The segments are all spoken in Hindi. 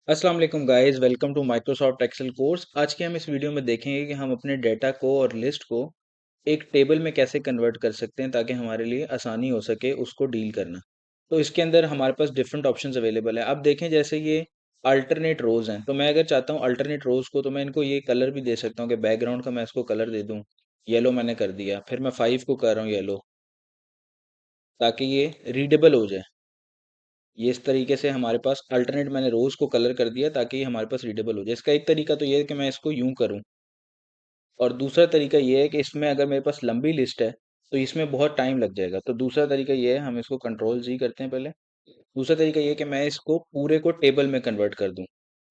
अस्सलाम वालेकुम guys, welcome to Microsoft Excel course. आज के हम इस वीडियो में देखेंगे कि हम अपने डेटा को और लिस्ट को एक टेबल में कैसे कन्वर्ट कर सकते हैं ताकि हमारे लिए आसानी हो सके उसको डील करना। तो इसके अंदर हमारे पास डिफरेंट ऑप्शंस अवेलेबल है। अब देखें जैसे ये अल्टरनेट रोज हैं, तो मैं अगर चाहता हूँ अल्टरनेट रोज को, तो मैं इनको ये कलर भी दे सकता हूँ कि बैकग्राउंड का मैं इसको कलर दे दूँ। येलो मैंने कर दिया, फिर मैं 5 को कर रहा हूँ येलो, ताकि ये रीडेबल हो जाए। ये इस तरीके से हमारे पास अल्टरनेट मैंने रोज को कलर कर दिया ताकि ये हमारे पास रीडेबल हो जाए। इसका एक तरीका तो ये है कि मैं इसको यूं करूं, और दूसरा तरीका ये है कि इसमें अगर मेरे पास लंबी लिस्ट है तो इसमें बहुत टाइम लग जाएगा। तो दूसरा तरीका ये है, हम इसको कंट्रोल जी करते हैं पहले। दूसरा तरीका ये है कि मैं इसको पूरे को टेबल में कन्वर्ट कर दूं,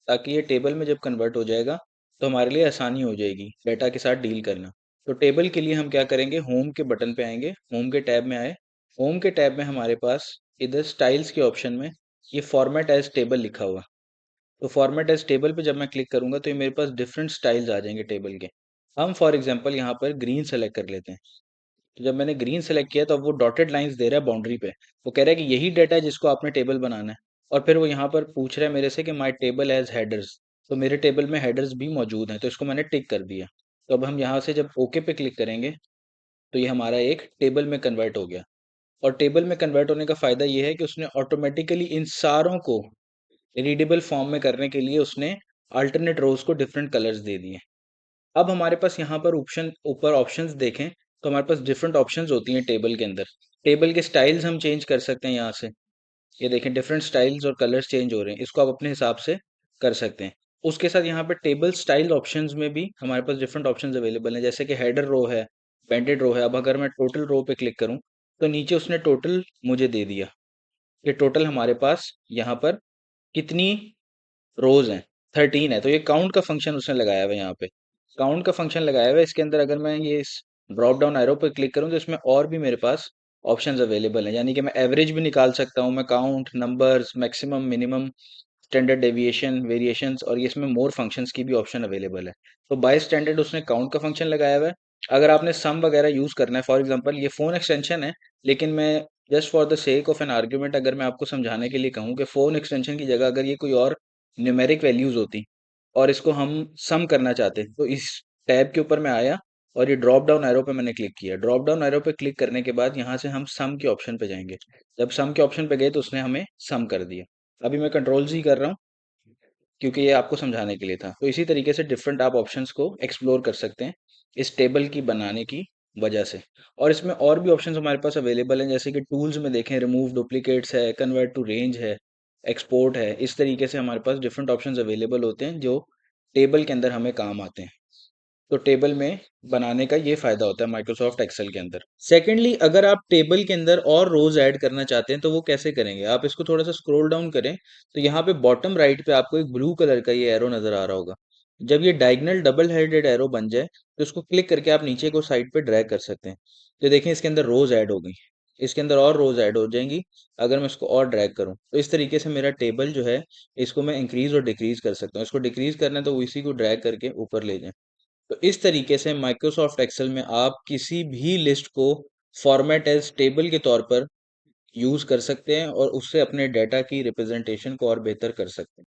ताकि ये टेबल में जब कन्वर्ट हो जाएगा तो हमारे लिए आसानी हो जाएगी डाटा के साथ डील करना। तो टेबल के लिए हम क्या करेंगे, होम के बटन पे आएंगे, होम के टैब में आए। होम के टैब में हमारे पास इधर स्टाइल्स के ऑप्शन में ये फॉर्मेट एज टेबल लिखा हुआ। तो फॉर्मेट एज टेबल पे जब मैं क्लिक करूंगा तो ये मेरे पास डिफरेंट स्टाइल्स आ जाएंगे टेबल के। हम फॉर एग्जांपल यहाँ पर ग्रीन सेलेक्ट कर लेते हैं। तो जब मैंने ग्रीन सेलेक्ट किया तो अब वो डॉटेड लाइंस दे रहा है बाउंड्री पे। वो कह रहा है कि यही डेटा है जिसको आपने टेबल बनाना है। और फिर वो यहाँ पर पूछ रहा है मेरे से कि माई टेबल हैज़ हेडर्स। तो मेरे टेबल में हेडर्स भी मौजूद हैं, तो इसको मैंने टिक कर दिया। तो अब हम यहाँ से जब ओके पे क्लिक करेंगे तो ये हमारा एक टेबल में कन्वर्ट हो गया। और टेबल में कन्वर्ट होने का फ़ायदा ये है कि उसने ऑटोमेटिकली इन सारों को रीडेबल फॉर्म में करने के लिए उसने अल्टरनेट रोज को डिफरेंट कलर्स दे दिए। अब हमारे पास यहाँ पर ऑप्शन, ऊपर ऑप्शंस देखें तो हमारे पास डिफरेंट ऑप्शंस होती हैं टेबल के अंदर। टेबल के स्टाइल्स हम चेंज कर सकते हैं यहाँ से। ये देखें डिफरेंट स्टाइल्स और कलर्स चेंज हो रहे हैं, इसको आप अपने हिसाब से कर सकते हैं। उसके साथ यहाँ पर टेबल स्टाइल ऑप्शंस में भी हमारे पास डिफरेंट ऑप्शंस अवेलेबल हैं, जैसे कि हेडर रो है, पेंटेड रो है। अब अगर मैं टोटल रो पे क्लिक करूँ तो नीचे उसने टोटल मुझे दे दिया। ये टोटल हमारे पास यहाँ पर कितनी रोज हैं, 13 है। तो ये काउंट का फंक्शन उसने लगाया हुआ है यहाँ पे। काउंट का फंक्शन लगाया हुआ है इसके अंदर। अगर मैं ये इस ड्रॉप डाउन एरो पर क्लिक करूँ तो इसमें और भी मेरे पास ऑप्शंस अवेलेबल हैं, यानी कि मैं एवरेज भी निकाल सकता हूँ, मैं count, numbers, maximum, minimum, standard deviation, variations, और ये इसमें मोर फंक्शंस की भी ऑप्शन अवेलेबल है। तो बाय स्टैंडर्ड उसने काउंट का फंक्शन लगाया हुआ है। अगर आपने सम वगैरह यूज़ करना है, फॉर एग्जांपल ये फ़ोन एक्सटेंशन है, लेकिन मैं just for the sake of an argument अगर मैं आपको समझाने के लिए कहूँ कि फ़ोन एक्सटेंशन की जगह अगर ये कोई और न्यूमेरिक वैल्यूज़ होती और इसको हम सम करना चाहते, तो इस टैब के ऊपर मैं आया और ये ड्रॉप डाउन एरो पे मैंने क्लिक किया। ड्रॉप डाउन एरो पे क्लिक करने के बाद यहाँ से हम सम के ऑप्शन पे जाएंगे। जब सम के ऑप्शन पे गए तो उसने हमें सम कर दिया। अभी मैं कंट्रोल जी कर रहा हूँ क्योंकि ये आपको समझाने के लिए था। तो इसी तरीके से डिफरेंट आप ऑप्शंस को एक्सप्लोर कर सकते हैं इस टेबल की बनाने की वजह से। और इसमें और भी ऑप्शंस हमारे पास अवेलेबल हैं, जैसे कि टूल्स में देखें, रिमूव डुप्लीकेट्स है, कन्वर्ट टू रेंज है, एक्सपोर्ट है। इस तरीके से हमारे पास डिफरेंट ऑप्शंस अवेलेबल होते हैं जो टेबल के अंदर हमें काम आते हैं। तो टेबल में बनाने का ये फायदा होता है माइक्रोसॉफ्ट एक्सेल के अंदर। सेकेंडली, अगर आप टेबल के अंदर और रोज ऐड करना चाहते हैं तो वो कैसे करेंगे, आप इसको थोड़ा सा स्क्रॉल डाउन करें तो यहाँ पे बॉटम राइट पे आपको एक ब्लू कलर का ये एरो नजर आ रहा होगा। जब ये डायगोनल डबल हेडेड एरो बन जाए तो इसको क्लिक करके आप नीचे को साइड पे ड्रैग कर सकते हैं। तो देखें इसके अंदर रोज ऐड हो गई, इसके अंदर और रोज ऐड हो जाएंगी अगर मैं इसको और ड्रैग करूं। तो इस तरीके से मेरा टेबल जो है इसको मैं इंक्रीज और डिक्रीज कर सकता हूँ। इसको डिक्रीज करना है तो इसी को ड्रैग करके ऊपर ले जाएं। तो इस तरीके से माइक्रोसॉफ्ट एक्सेल में आप किसी भी लिस्ट को फॉर्मेट एज टेबल के तौर पर यूज कर सकते हैं और उससे अपने डाटा की रिप्रेजेंटेशन को और बेहतर कर सकते हैं।